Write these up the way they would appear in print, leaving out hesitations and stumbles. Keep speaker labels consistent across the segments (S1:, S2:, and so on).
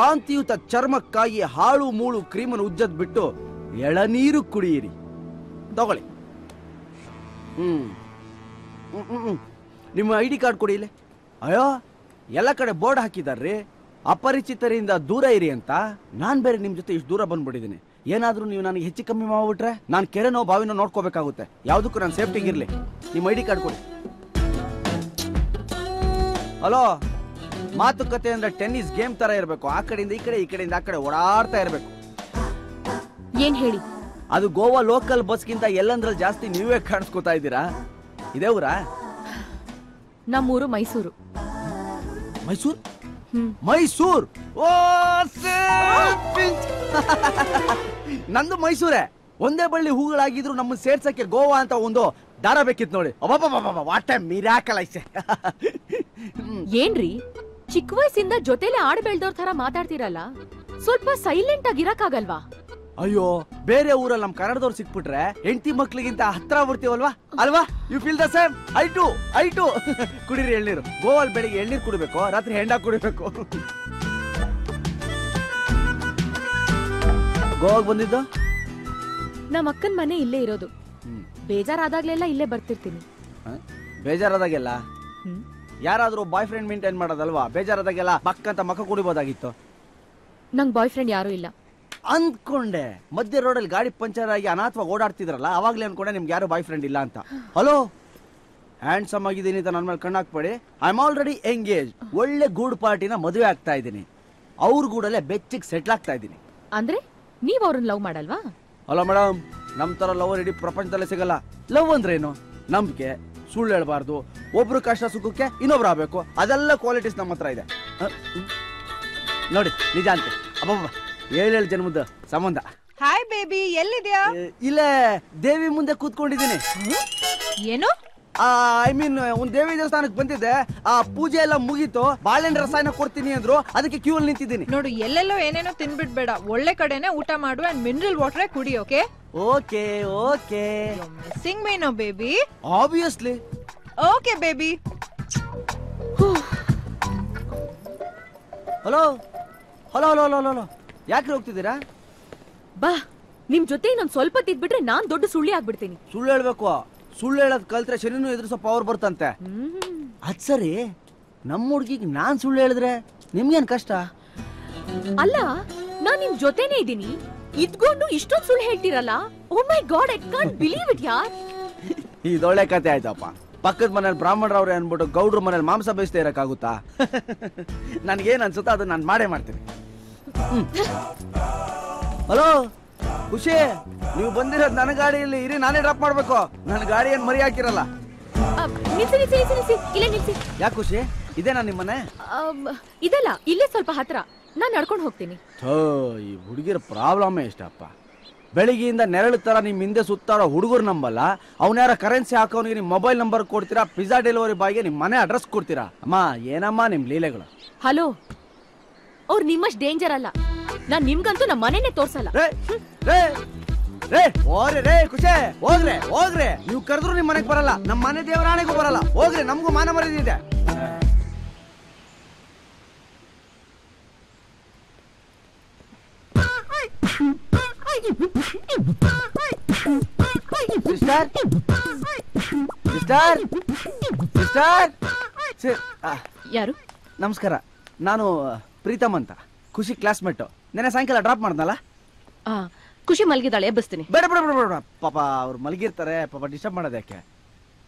S1: ಕಾಂತಿಯುತ ಚರ್ಮಕ್ಕಾಗಿ ಹಾಳು ಮೂಳು ಕ್ರೀಮನ್ನು ಉಜ್ಜದ್ ಬಿಟ್ಟು ಎಳನೀರು ಕುಡಿಯಿರಿ. ತಗೊಳ್ಳಿ. ನಿಮ್ಮ ID ಕಾರ್ಡ್ ಕೊಡಿ ಇಲ್ಲಿ. ಅಯ್ಯೋ, ಎಲ್ಲ ಕಡೆ ಬೋರ್ಡ್ ಹಾಕಿದಾರ್ರಿ, ಅಪರಿಚಿತರಿಂದ ದೂರ ಇರಿ ಅಂತ. ನಾನ್ ಬೇರೆ ನಿಮ್ ಜೊತೆ ಇಷ್ಟು ದೂರ ಬಂದ್ಬಿಟ್ಟಿದ್ದೀನಿ. ಏನಾದ್ರೂ ನೀವು ನನಗೆ ಹೆಚ್ಚು ಕಮ್ಮಿ ಮಾಡ್ಬಿಟ್ರೆ ನಾನು ಕೆರೆನೋ ಬಾವಿನೋ ನೋಡ್ಕೋಬೇಕಾಗುತ್ತೆ. ಯಾವುದಕ್ಕೂ ನಾನು ಸೇಫ್ಟಿಗೆ ಇರ್ಲಿ. ನಿಮ್ಮ ID ಕಾರ್ಡ್ ಕೊಡಿ. ಹಲೋ, ಮಾತುಕತೆ ಅಂದ್ರೆ ಟೆನ್ನಿಸ್ ಗೇಮ್ ತರ ಇರಬೇಕು. ಆ ಕಡೆಯಿಂದ ಈ ಕಡೆ, ಈ ಕಡೆಯಿಂದ ಆ ಕಡೆ ಓಡಾಡ್ತಾ ಇರಬೇಕು.
S2: ಏನ್ ಹೇಳಿ?
S1: ಅದು ಗೋವಾ ಲೋಕಲ್ ಬಸ್ಗಿಂತ ಎಲ್ಲಂದ್ರಲ್ಲಿ ಜಾಸ್ತಿ ನೀವೇ ಕಾಣಿಸ್ಕೋತಾ ಇದ್ದೀರಾ. ಇದೇ ಊರಾ?
S2: ನಮ್ಮೂರು ಮೈಸೂರು.
S1: ಮೈಸೂರು? ಮೈಸೂರು? ಓ ನಂದು ಮೈಸೂರೇ. ಒಂದೇ ಬಳ್ಳಿ ಹೂಗಳಾಗಿದ್ರು ನಮ್ಮ ಸೇರ್ಸಕ್ಕೆ ಗೋವಾ ಅಂತ ಒಂದು ದಾರ ಬೇಕಿತ್ತು ನೋಡಿ. ವಾಟ್ ಎ ಮಿರಾಕಲ್ ಐಸೆ.
S2: ಏನ್ರಿ ಚಿಕ್ಕ ವಯಸ್ಸಿಂದ ಜೊತೆಲೆ ಆಡ್ ಬೆಳ್ದವ್ರ ತರ ಮಾತಾಡ್ತಿರಲ್ಲ, ಸ್ವಲ್ಪ ಸೈಲೆಂಟ್ ಆಗಿರಕ್ಕಾಗಲ್ವಾ?
S1: ಅಯ್ಯೋ, ಬೇರೆ ಊರಲ್ಲಿ ನಮ್ ಕನ್ನಡದವ್ರು ಸಿಕ್ಬಿಟ್ರೆ ಹೆಂಡತಿ ಮಕ್ಳಿಗಿಂತ ಹತ್ರ ಬರ್ತೀವಲ್ವಾ ಅಲ್ವಾ? You feel the same? I too ಕುಡಿರಿ ಎಳ್ನೀರು. ಗೋವಾಲ್ ಬೆಳಿಗ್ಗೆ ಎಳ್ನೀರು ಕುಡಿಬೇಕು, ರಾತ್ರಿ ಹೆಂಡ ಕುಡಿಬೇಕು. ಗೋವಾಗ್ ಬಂದಿದ್ದು?
S2: ನಮ್ಮ ಅಕ್ಕನ ಮನೆ ಇಲ್ಲೇ ಇರೋದು. ಬೇಜಾರಾದಾಗ್ಲೆಲ್ಲ ಇಲ್ಲೇ ಬರ್ತಿರ್ತೀನಿ.
S1: ಬೇಜಾರಾದಾಗೆಲ್ಲ ಯಾರಾದ್ರೂ ಬಾಯ್ ಫ್ರೆಂಡ್ ಮೇಂಟೈನ್ ಮಾಡೋದಲ್ವಾ? ಬೇಜಾರಾದಾಗೆಲ್ಲ ಪಕ್ಕಂತ ಮಕ್ಕ ಕುಡಿಬೋದಾಗಿತ್ತು.
S2: ನಂಗ್ ಬಾಯ್ ಫ್ರೆಂಡ್ ಯಾರು ಇಲ್ಲ
S1: ಅಂದ್ಕೊಂಡೆ. ಮಧ್ಯ ರೋಡಲ್ಲಿ ಗಾಡಿ ಪಂಚರ್ ಆಗಿ ಅನಾಥವಾಗಿ ಓಡಾಡ್ತಿದ್ರಲ್ಲ, ಅವಾಗ್ಲೇ ಅನ್ಕೊಂಡೆ ನಿಮ್ಗೆ ಯಾರು ಬಾಯ್ ಫ್ರೆಂಡ್ ಇಲ್ಲ ಅಂತ. ಹಲೋ, ಹ್ಯಾಂಡ್ಸಮ್ ಆಗಿದ್ದೀನಿ ಅಂತ ನನ್ನ ಮೇಲೆ ಕಣ್ಣಾಕ್ಬೇಡಿ. I am already engage. ಒಳ್ಳೆ ಗೂಡ್ ಪಾರ್ಟಿನ ಮದುವೆ ಆಗ್ತಾ ಇದ್ದೀನಿ. ಅವ್ರ ಗೂಡಲ್ಲೇ ಬೆಚ್ಚಿಗೆ ಸೆಟ್ಲ್ ಆಗ್ತಾ ಇದ್ದೀನಿ.
S2: ಅಂದ್ರೆ ನೀವ್ ಅವ್ರನ್ನ ಲವ್ ಮಾಡಲ್ವಾ?
S1: ಹಲೋ ಮೇಡಮ್, ನಮ್ ತರ ಲವ್ ಇಡೀ ಪ್ರಪಂಚದಲ್ಲೇ ಸಿಗಲ್ಲ. ಲವ್ ಅಂದ್ರೆ ಏನು? ನಂಬಿಕೆ, ಸುಳ್ಳು ಹೇಳ್ಬಾರ್ದು, ಒಬ್ರು ಕಷ್ಟ ಸುಖಕ್ಕೆ ಇನ್ನೊಬ್ರು ಆಗ್ಬೇಕು. ಅದೆಲ್ಲ ಕ್ವಾಲಿಟೀಸ್ ನಮ್ಮ ಹತ್ರ ಇದೆ ನೋಡಿ. ನಿಜ ಅಂತ ಅಬ್ಬಬ್ಬ, 7 ಜನ್ಮದ ಸಂಬಂಧ.
S3: ಹಾಯ್ ಬೇಬಿ, ಎಲ್ಲಿದ್ಯಾ?
S1: ಇಲ್ಲೇ ದೇವಿ ಮುಂದೆ ಕೂತ್ಕೊಂಡಿದ್ದೀನಿ.
S3: ಏನು?
S1: ಐ ಮೀನ್ ಒಂದ್ ದೇವಿ ದೇವಸ್ಥಾನಕ್ಕೆ ಬಂದಿದ್ದೆ. ಆ ಪೂಜೆ ಎಲ್ಲ ಮುಗೀತು. ಬಾಳೆಹಣ್ಣು ರಸಾಯನ ಕೊಡ್ತೀನಿ ಅಂದ್ರು, ಅದಕ್ಕೆ ಕ್ಯೂ ಅಲ್ಲಿ ನಿಂತಿದ್ದೀನಿ.
S3: ನೋಡು, ಎಲ್ಲೆಲ್ಲೋ ಏನೇನೋ ತಿನ್ಬಿಡ್ಬೇಡ. ಒಳ್ಳೆ ಕಡೆನೆ ಊಟ ಮಾಡು ಅಂಡ್ ಮಿನರಲ್ ವಾಟರ್ ಕುಡಿ. Okay
S1: okay okay.
S3: Missing me no baby?
S1: Obviously.
S3: Okay baby.
S1: Hello hello hello hello hello, ಯಾಕೆ ಹೋಗ್ತಿದ್ದೀರಾ?
S2: ಬಾ, ನಿಮ್ ಜೊತೆ ಇನ್ನೊಂದ್ ಸ್ವಲ್ಪ ತಿದ್ಬಿಟ್ರೆ ನಾನ್ ದೊಡ್ಡ ಸುಳ್ಳಿ ಆಗ್ಬಿಡ್ತೀನಿ.
S1: ಸುಳ್ಳು ಹೇಳ್ಬೇಕು. ಸುಳ್ಳು ಹೇಳೋದ್ ಕಲ್ತ್ರೆ ಶನಿನೂ ಎದುರಿಸೋ ಪವರ್ ಬರ್ತಂತೆ. ಅದ್ ಸರಿ, ನಮ್ಮ ಹುಡ್ಗಿಗ್ ನಾನ್ ಸುಳ್ಳು ಹೇಳಿದ್ರೆ ನಿಮ್ಗೇನ್ ಕಷ್ಟ?
S2: ಅಲ್ಲ, ನಾನ್ ನಿಮ್ ಜೊತೆನೇ ಇದ್ದೀನಿ, ಇದ್ಕೊಂಡು ಇಷ್ಟೊಂದು ಸುಳ್ಳು ಹೇಳ್ತೀರಲ್ಲ. Oh my God, I can't believe it ಯಾರ್.
S1: ಇದೊಳ್ಳೆ ಕತೆ ಆಯ್ತಪ್ಪ. ಪಕ್ಕದ ಮನೇಲಿ ಬ್ರಾಹ್ಮಣರವ್ರೆ ಅನ್ಬಿಟ್ಟು ಗೌಡ್ರ ಮನೇಲಿ ಮಾಂಸ ಬೇಯಿಸ್ತಾ ಇರಕ್ಕಾಗುತ್ತಾ? ನನ್ಗೇನ್ ಅನ್ಸುತ್ತಾ ಅದು ನಾನು ಮಾಡೇ ಮಾಡ್ತೀನಿ. ಹಲೋ ಖುಷಿ, ನೀವು ಬಂದಿರೋದು ನನ್ನ ಗಾಡಿಯಲ್ಲಿ ಇರಿ, ನಾನೇ ಡ್ರಾಪ್ ಮಾಡ್ಬೇಕು. ನನ್ನ ಗಾಡಿ ಏನ್ ಮರಿ ಹಾಕಿರಲ್ಲ. ಯಾಕೆ ಖುಷಿ, ಇದೇನಾ ನಿಮ್ಮನೆ?
S2: ಇದಲ್ಲ, ಇಲ್ಲೇ ಸ್ವಲ್ಪ ಹತ್ರ. ನಾನ್ ನಡ್ಕೊಂಡು ಹೋಗ್ತೀನಿ.
S1: ಈ ಹುಡುಗಿರ ಪ್ರಾಬ್ಲಮ್ ಎಷ್ಟಪ್ಪ. ಬೆಳಿಗ್ಗೆಯಿಂದ ನೆರಳು ತರ ನಿಮ್ ಹಿಂದೆ ಸುತ್ತಾಡೋ ಹುಡುಗರು ನಂಬಲ್ಲ. ಅವನ್ಯಾರ ಕರೆನ್ಸಿ ಹಾಕೋನಿಗೆ ನಿಮ್ ಮೊಬೈಲ್ ನಂಬರ್ ಕೊಡ್ತೀರಾ, ಪಿಜ್ಜಾ ಡೆಲಿವರಿ ಬಾಯ್ಗೆ ನಿಮ್ ಮನೆ ಅಡ್ರೆಸ್ ಕೊಡ್ತೀರಾ. ಅಮ್ಮ, ಏನಮ್ಮ ನಿಮ್ ಲೀಲೆಗಳು?
S2: ಹಲೋ, ಅವ್ರು ನಿಮ್ಮಷ್ಟು ಡೇಂಜರ್ ಅಲ್ಲ. ನಾನ್ ನಿಮ್ಗಂತೂ ನಮ್ಮ ಮನೆನೇ ತೋರ್ಸಲ್ಲ.
S1: ಖುಷಿ, ಹೋಗ್ರೆ. ನೀವು ಕರೆದ್ರು ನಿಮ್ ಮನೆಗೆ ಬರಲ್ಲ, ನಮ್ಮ ಮನೆ ದೇವರಾಣೆಗೂ ಬರಲ್ಲ. ಹೋಗ್ರಿ, ನಮಗೂ ಮಾನ ಮರ್ಯಾದೆ.
S2: ಯಾರು?
S1: ನಮಸ್ಕಾರ, ನಾನು ಪ್ರೀತಮ್ ಅಂತ, ಖುಷಿ ಕ್ಲಾಸ್ಮೇಟ್. ನೆನ್ನೆ ಸಾಯಂಕಾಲ ಡ್ರಾಪ್ ಮಾಡ್ದಲ್ಲ.
S2: ಖುಷಿ ಮಲಗಿದಾಳೆ, ಎಬ್ಬಿಸ್ತೀನಿ.
S1: ಬೇಡ ಬೇಡ ಬೇಡ ಬೇಡ, ಪಾಪ ಅವ್ರು ಮಲಗಿರ್ತಾರೆ, ಪಾಪ ಡಿಸ್ಟರ್ಬ್ ಮಾಡೋದಕ್ಕೆ.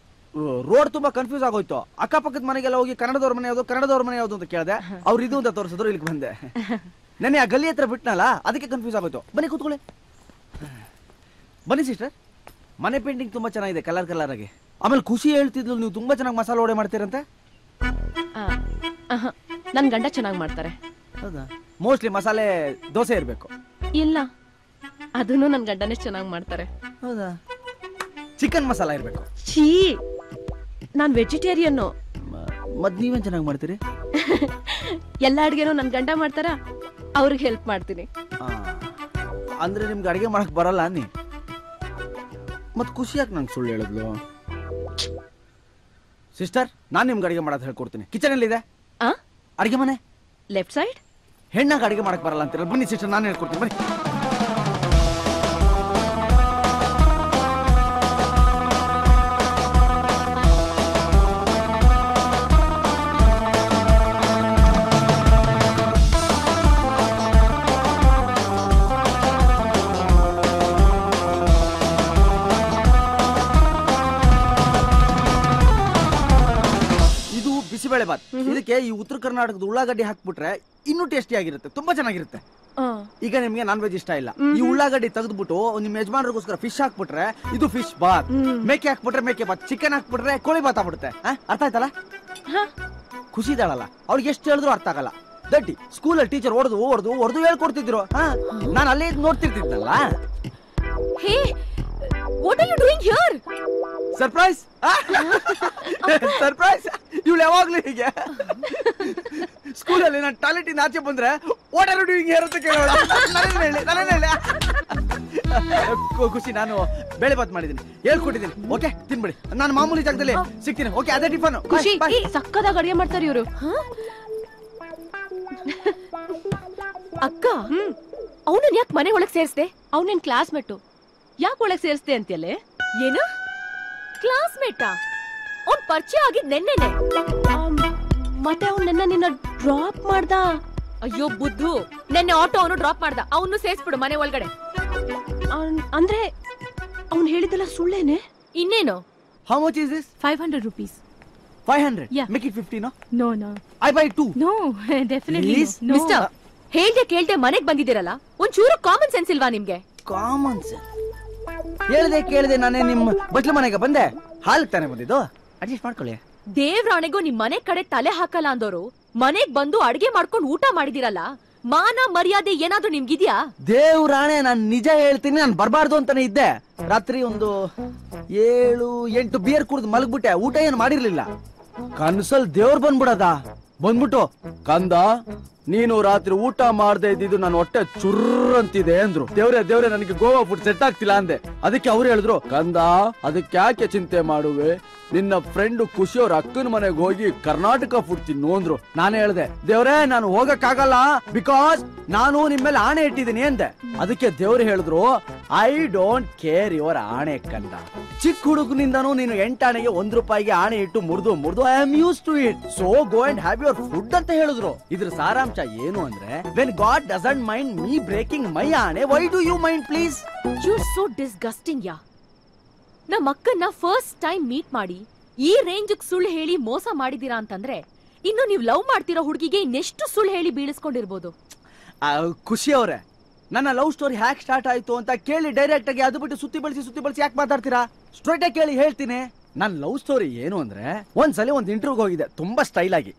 S1: ರೋಡ್ ತುಂಬಾ ಕನ್ಫ್ಯೂಸ್ ಆಗೋಯ್ತು. ಅಕ್ಕಪಕ್ಕದ ಮನೆಗೆಲ್ಲ ಹೋಗಿ ಕನ್ನಡದವ್ರ ಮನೆ ಯಾವ್ದು ಅಂತ ಕೇಳಿದೆ. ಅವ್ರು ಇದು ಅಂತ ತೋರಿಸಿದ್ರು, ಇಲ್ಲಿಗೆ ಬಂದೆ. ನೆನ್ನೆ ಆ ಗಲ್ಲಿ ಹತ್ರ ಬಿಟ್ನಲ್ಲ, ಅದಕ್ಕೆ ಕನ್ಫ್ಯೂಸ್ ಆಗೋಯ್ತು. ಬನ್ನಿ ಕೂತ್ಕೊಳ್ಳಿ. ಬನ್ನಿ ಸಿಸ್ಟರ್, ಮನೆ ಪೇಂಟಿಂಗ್ ತುಂಬಾ ಚೆನ್ನಾಗಿದೆ, ಕಲರ್ ಆಗಿ. ಆಮೇಲೆ ಖುಷಿ ಹೇಳ್ತಿದ್ಲು, ನೀವು ತುಂಬಾ ಚೆನ್ನಾಗಿ ಮಸಾಲೆ ವಡೆ ಮಾಡ್ತೀರಂತೆ.
S2: ನನ್ ಗಂಡ ಚೆನ್ನಾಗಿ ಮಾಡ್ತಾರೆ.
S1: ಹೌದಾ? ಮೋಸ್ಟ್ಲಿ ಮಸಾಲೆ ದೋಸೆ ಇರ್ಬೇಕು.
S2: ಇಲ್ಲ, ಅದನ್ನು ನನ್ ಗಂಡನೇ ಚೆನ್ನಾಗಿ ಮಾಡ್ತಾರೆ.
S1: ಹೌದಾ? ಚಿಕನ್ ಮಸಾಲ ಇರ್ಬೇಕು.
S2: ಛೀ, ನಾನ್ ವೆಜಿಟೇರಿಯನ್.
S1: ಮತ್ ನೀವೇನ್ ಚೆನ್ನಾಗಿ ಮಾಡ್ತೀರಿ?
S2: ಎಲ್ಲ ಅಡ್ಗೆನೂ ನನ್ ಗಂಡ ಮಾಡ್ತಾರ, ಅವ್ರಿಗೆ ಹೆಲ್ಪ್ ಮಾಡ್ತೀನಿ.
S1: ಅಂದ್ರೆ ನಿಮ್ಗೆ ಅಡಿಗೆ ಮಾಡಕ್ ಬರಲ್ಲ ಅನ್ನಿ. ಮತ್ ಖುಷಿಯಾಗಿ ನಂಗೆ ಸುಳ್ಳು ಹೇಳಿದ್ಲು. ಸಿಸ್ಟರ್, ನಾನ್ ನಿಮ್ಗೆ ಅಡಿಗೆ ಮಾಡೋದು ಹೇಳ್ಕೊಡ್ತೀನಿ. ಕಿಚನ್ ಎಲ್ಲಿದೆ? ಅಡಿಗೆ ಮನೆ
S2: ಲೆಫ್ಟ್ ಸೈಡ್.
S1: ಹೆಣ್ಣಾಗ ಅಡಿಗೆ ಮಾಡಕ್ ಬರಲ್ಲ ಅಂತೀರಲ್ಲ, ಬನ್ನಿ ಸಿಸ್ಟರ್ ನಾನು ಹೇಳ್ಕೊಡ್ತೀನಿ ಬನ್ನಿ. ಬಿಸಿಬೇಳೆ ಬಾತ್. ಇದಕ್ಕೆ ಈ ಉತ್ತರ ಕರ್ನಾಟಕದ ಉಳ್ಳಾಗಡ್ಡಿ ಹಾಕ್ಬಿಟ್ರೆ ಇನ್ನೂ ಟೇಸ್ಟಿ ಆಗಿರುತ್ತೆ, ತುಂಬಾ ಚೆನ್ನಾಗಿರುತ್ತೆ. ಈಗ ನಿಮ್ಗೆ ನಾನ್ ವೆಜ್ ಇಷ್ಟ ಇಲ್ಲ, ಈ ಉಳ್ಳಾಗಡ್ಡಿ ತೆಗೆದ್ಬಿಟ್ಟು ನಿಮ್ ಯಜಮಾನರಿಗೋಸ್ಕರ ಫಿಶ್ ಹಾಕ್ಬಿಟ್ರೆ ಇದು ಫಿಶ್ ಬಾತ್, ಮೇಕೆ ಹಾಕ್ಬಿಟ್ರೆ ಮೇಕೆ ಬಾತ್, ಚಿಕನ್ ಹಾಕ್ಬಿಟ್ರೆ ಕೋಳಿ ಬಾತ್ ಆಗ್ಬಿಡುತ್ತೆ. ಅರ್ಥ ಆಯ್ತಲ್ಲ? ಖುಷಿ ಇದ್ದಾಳಲ್ಲ, ಅವ್ಳಿಗೆ ಎಷ್ಟು ಹೇಳಿದ್ರು ಅರ್ಥ ಆಗಲ್ಲ. ದಡ್ಡಿ ಸ್ಕೂಲಲ್ಲಿ ಟೀಚರ್ ಹೊಡೆದು ಹೇಳ್ಕೊಡ್ತಿದ್ರು, ನಾನು ಅಲ್ಲೇ ನೋಡ್ತಿರ್ತಿದ್ನಲ್ಲ.
S2: What are you doing here?
S1: Surprise surprise. ಇವಳು ಯಾವಾಗ್ಲೂ ಹೀಗೆ ಸ್ಕೂಲಲ್ಲಿ ನಾನು ಟಾಯ್ಲೆಟ್ ಇಂದ ಆಚೆ ಬಂದ್ರೆ what are you doing here ಅಂತ ಕೇಳೋಳ. ಖುಷಿ, ನಾನು ಬೇಳೆ ಬಾತ್ ಮಾಡಿದ್ದೀನಿ, ಹೇಳ್ಕೊಟ್ಟಿದ್ದೀನಿ. ಓಕೆ ತಿನ್ಬಿಡಿ, ನಾನು ಮಾಮೂಲಿ ಜಾಗದಲ್ಲಿ ಸಿಗ್ತೀನಿ. ಓಕೆ ಅದೇ ಟಿಫನ್.
S2: ಖುಷಿ ಸಕ್ಕದಾಗ ಅಡಿಗೆ ಮಾಡ್ತಾರೆ ಇವರು. ಅಕ್ಕ ಅವನನ್ನ ಯಾಕೆ ಮನೆ ಒಳಗ್ ಸೇರಿಸ್ದೆ?
S4: ಅವನೇನ್ ಕ್ಲಾಸ್ಮೇಟು, ಯಾಕೆ ಒಳಗೆ ಸೇರಿಸ್ದೆ ಅಂತೀಯಲ್ಲೇ?
S2: ಏನು ಕ್ಲಾಸ್ಮೇಟಾ? ಅವ್ನ್ ಪರಿಚಯ ಆಗಿದ್ ನೆನ್ನೆನೆ.
S4: ಮತ್ತೆ ಅವ್ನು ನಿನ್ನ ಡ್ರಾಪ್ ಮಾಡ್ದ?
S2: ಅಯ್ಯೋ ಬುದ್ಧು, ನೆನ್ನೆ ಆಟೋ ಅವನು ಡ್ರಾಪ್ ಮಾಡ್ದ. ಅವನು ಸೇರಿಸ್ಬಿಡು ಮನೆ ಒಳಗಡೆ.
S4: ಅಂದ್ರೆ ಅವ್ನು ಹೇಳಿದಲ್ಲ ಸುಳ್ಳೇನೆ?
S2: ಇನ್ನೇನು?
S1: How much is this?
S4: 500 rupees.
S1: 500?
S4: Yeah.
S1: Make it 50, no?
S4: No.
S1: I buy 2.
S4: No, definitely
S1: Please?
S4: no.
S2: Mister, ಹೇಳ್ದೆ ಕೇಳ್ದೆ ಮನೆಗ್ ಬಂದಿದ್ದೀರಲ್ಲ, ಒಂಚೂರು ಕಾಮನ್ ಸೆನ್ಸ್ ಇಲ್ವಾ ನಿಮ್ಗೆ?
S1: ಕಾಮನ್ ಸೆನ್ಸ್ ಕೇಳ್ದೆ ನಾನೇ ನಿಮ್ಮ ಬಟ್ಲ ಮನೆಗೆ ಬಂದೆ. ಹಾಲ್ ತಾನೇ ಬಂದಿದ್ದು, ಅಡ್ಜಸ್ಟ್ ಮಾಡ್ಕೊಳ್ಳಿ.
S2: ದೇವ್ರಾಣೆಗೂ ನಿಮ್ ಮನೆ ಕಡೆ ತಲೆ ಹಾಕಲ್ಲ ಅಂದೋರು ಮನೆಗ್ ಬಂದು ಅಡಿಗೆ ಮಾಡ್ಕೊಂಡು ಊಟ ಮಾಡಿದಿರಲ್ಲ, ಮಾನ ಮರ್ಯಾದೆ ಏನಾದ್ರೂ ನಿಮ್ಗಿದ್ಯಾ?
S1: ದೇವ್ರಾಣೆ, ನಾನ್ ನಿಜ ಹೇಳ್ತೀನಿ, ನಾನು ಬರ್ಬಾರ್ದು ಅಂತಾನೆ ಇದ್ದೆ. ರಾತ್ರಿ ಒಂದು 7-8 ಬಿಯರ್ ಕುಡ್ದು ಮಲಗ್ಬಿಟ್ಟೆ, ಊಟ ಏನು ಮಾಡಿರ್ಲಿಲ್ಲ. ಕನ್ಸಲ್ ದೇವ್ರು ಬಂದ್ಬಿಟ್ಟು ಕಂದ ನೀನು ರಾತ್ರಿ ಊಟ ಮಾಡದೆ ಇದ್ದಿದ್ದು ನನ್ನ ಹೊಟ್ಟೆ ಚುರ್ರ್ ಅಂತಿದೆ ಅಂದ್ರು. ದೇವ್ರೆ ನನಗೆ ಗೋವಾ ಫುಡ್ ಸೆಟ್ ಆಗ್ತಿಲ್ಲ ಅಂದೆ. ಅದಕ್ಕೆ ಅವ್ರು ಹೇಳಿದ್ರು, ಕಂದ ಅದಕ್ಕೆ ಯಾಕೆ ಚಿಂತೆ ಮಾಡುವೆ, ನಿನ್ನ ಫ್ರೆಂಡ್ ಖುಷಿ ಅವ್ರ ಅಕ್ಕನ ಮನೆಗೆ ಹೋಗಿ ಕರ್ನಾಟಕ ಫುಡ್ ತಿನ್ನು ಅಂದ್ರು. ನಾನು ಹೇಳ್ದೆ, ದೇವ್ರೆ ನಾನು ಹೋಗಕ್ಕಾಗಲ್ಲ, ಬಿಕಾಸ್ ನಾನು ನಿಮ್ಮೇಲೆ ಆಣೆ ಇಟ್ಟಿದ್ದೀನಿ ಅಂದೆ. ಅದಕ್ಕೆ ದೇವ್ರು ಹೇಳಿದ್ರು, ಐ ಡೋಂಟ್ ಕೇರ್ ಯುವರ್ ಆಣೆ ಕಂದ. ಚಿಕ್ಕ ಹುಡುಗನಿಂದನೂ ನೀನು 8 ಆಣೆಗೆ 1 ರೂಪಾಯಿಗೆ ಆಣೆ ಇಟ್ಟು ಮುರಿದು I am use to it, so go and have your food ಅಂತ ಹೇಳಿದ್ರು. ಇದ್ರ ಸಾರಾಂಶ ಏನು ಅಂದ್ರೆ, when God doesn't mind me breaking my ಆಣೆ, why do you mind please?
S2: You are so disgusting ಯಾ. ನಮ್ಮ ಅಕ್ಕನ್ನ ಫಸ್ಟ್ ಟೈಮ್ ಮೀಟ್ ಮಾಡಿ ಈ ರೇಂಜ್ ಸುಳ್ಳು ಹೇಳಿ ಮೋಸ ಮಾಡಿದೀರಾ ಅಂತಂದ್ರೆ, ಇನ್ನು ನೀವು ಲವ್ ಮಾಡ್ತಿರೋ ಹುಡುಗಿಗೆ ಇನ್ನೆಷ್ಟು ಸುಳ್ಳು ಹೇಳಿ ಬೀಳಿಸ್ಕೊಂಡಿರ್ಬೋದು.
S1: ಖುಷಿ ಅವ್ರೆ, ನನ್ನ ಲವ್ ಸ್ಟೋರಿ ಹ್ಯಾಕ್ ಸ್ಟಾರ್ಟ್ ಆಯ್ತು ಅಂತ ಕೇಳಿ ಡೈರೆಕ್ಟ್ ಆಗಿ ಅದು ಬಿಟ್ಟು ಸುತ್ತಿ ಬಳಸಿ ಯಾಕೆ ಮಾತಾಡ್ತೀರಾ? ಸ್ಟ್ರೈಟ್ ಆಗಿ ಕೇಳಿ ಹೇಳ್ತೀನಿ. ನನ್ನ ಲವ್ ಸ್ಟೋರಿ ಏನು ಅಂದ್ರೆ, ಒಂದ್ಸಲಿ ಒಂದು ಇಂಟರ್ವ್ಯೂಗೆ ಹೋಗಿದ್ದೆ, ತುಂಬಾ ಸ್ಟೈಲ್ ಆಗಿ.